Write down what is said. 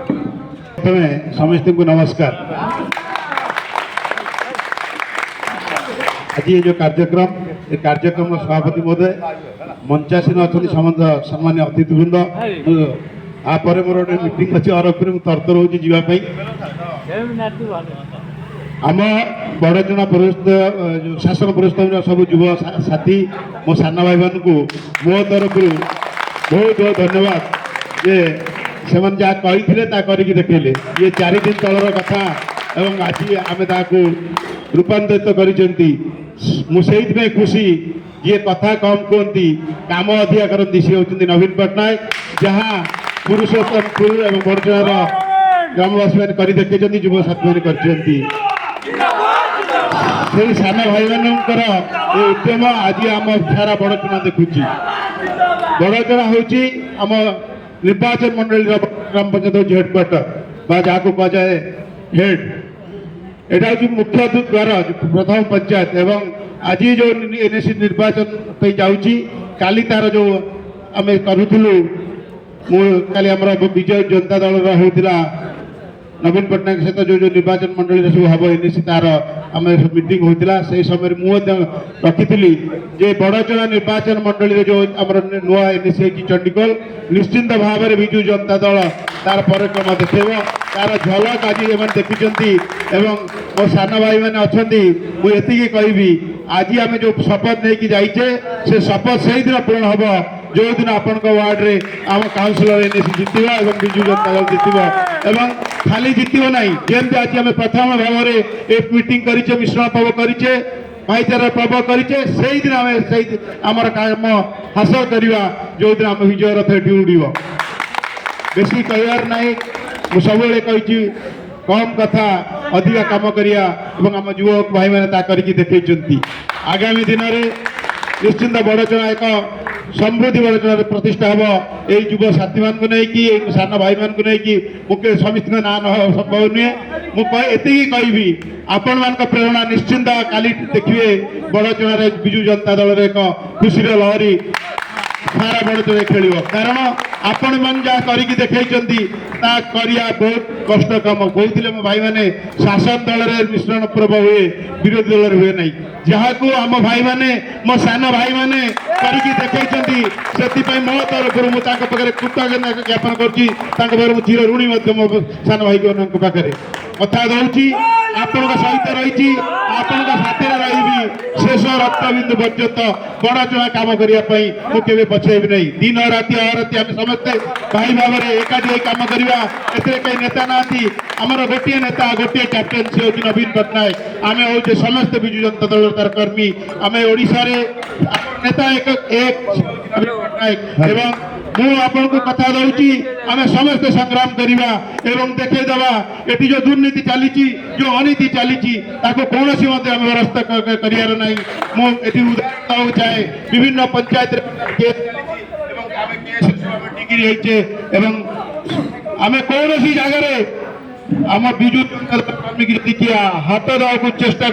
प्रथमे समस्त को नमस्कार। आज ये जो कार्यक्रम सभापति महोदय मंचासीन अच्छा समस्त सम्मान्य अतिथिवृंद आपर मोर गोटे मीटिंग अच्छी अरफ तरतर हो जावाई आम बड़जना शासन पुरस्कार सब युव साथी मो साना भाई मान को मो तरफ बहुत बहुत धन्यवाद जे से जहाँ कही देखले ये 4 दिन तलर कथा एवं आज आम रूपांतरित कर खुशी ये कथा कम कहती काम अधिका करती सी होती नवीन पट्टनायक जहाँ पुरुषोत्तमपुर और बड़चणार ग्रामवासी मैंने कर देखते युव साथी मैंने कर सान भाई मानकर उद्यम आज आम सारा बड़चना देखुची बड़चना हूँ आम निर्वाचन मंडल ग्राम पंचायत हेडक्वार्टर जहाँ कह जाए हेड यहाँ हूँ मुख्य द्वार प्रथम पंचायत एवं आज जो एनएसी निर्वाचन जाऊँगी काली तार जो आम करूँ काली आम विजय जनता दल होता नवीन पट्टनायक सहित जो निर्वाचन मंडल सब हम एनएसी तार आम मीटिंग होता से समय मुझे रखी जे बड़चना निर्वाचन मंडल जो आम नुआ एनएसी चंडीगढ़ निश्चिंत भाव में विजु जनता दल तार परिक्रमा देखेब तार झलक आज एम देखी मो सान भाई मैंने अच्छा मुझे कहबी आज आम जो शपथ नहीं जाइचे से शपथ से दिन पूर्ण हम जो दिन आपण वार्ड रे आम काउंसिलर एनएसी जितवा और विजु जनता दल जितवा खाली जितव ना जमी आज आम प्रथम भाव में एक मीटिंग करिचे मिश्रण पर्व करिचे भाईचारा पर्व करिचे से दिन आम काम हासिल करवा जो दिन आम विजय रथ ये उड़ बेसी कहबार ना मुझे सब कही कम कथा अधिका काम करिया आम युवक भाई मैंने करके देखते आगामी दिन में निश्चिंत बड़चना एक समृद्धि बड़चना प्रतिष्ठा हम यही युव साथी मान नहीं सान भाई मान नहीं मुझे समस्त ना न संभव नुहे मुझे कहबी आपण मान प्रेरणा निश्चिंत काली देखिए बड़चना विजु जनता दल एक खुशी लहरी सारा बड़चना खेल कारण आपण मन जहाँ करके देखते बहुत कष्ट कम कहते मो भाई मैंने शासन दल में मिश्रण पर्व हुए विरोधी दल हुए ना जहाँ को आम भाई मैंने मो सान भाई मैंने करके देखते मो तरफ मुझे कृतज्ञता ज्ञापन कर चिर ऋणी मो सान भाई पाखे कथा दूसरी आपण सहित रही आपण साथी रही शेष रक्तबिंदु पर्यंत बड़चना काम करने मुझे पछेबी नहीं दिन राति अहराति आम समस्ते भाई भाव में एकाठी काम करवा कई नेता ना आमर गोटे नेता गोटे कैप्टेन सी हूँ नवीन पट्टनायक आम हूँ समस्त विजु जनता दल तार कर्मी आम ओडिशा नेता एक पट्टनायक मुझे कथा दूसरी आम समस्त संग्राम करवा एवं देखा ये जो दुर्नीति चली जो अनीति चली कौन सी आम व्यवस्था करार ना मुझे चाहे विभिन्न पंचायत डिग्री आम कौन सी जगह आम विजु जनता दल कर्मी की हाथ देवा चेष्टा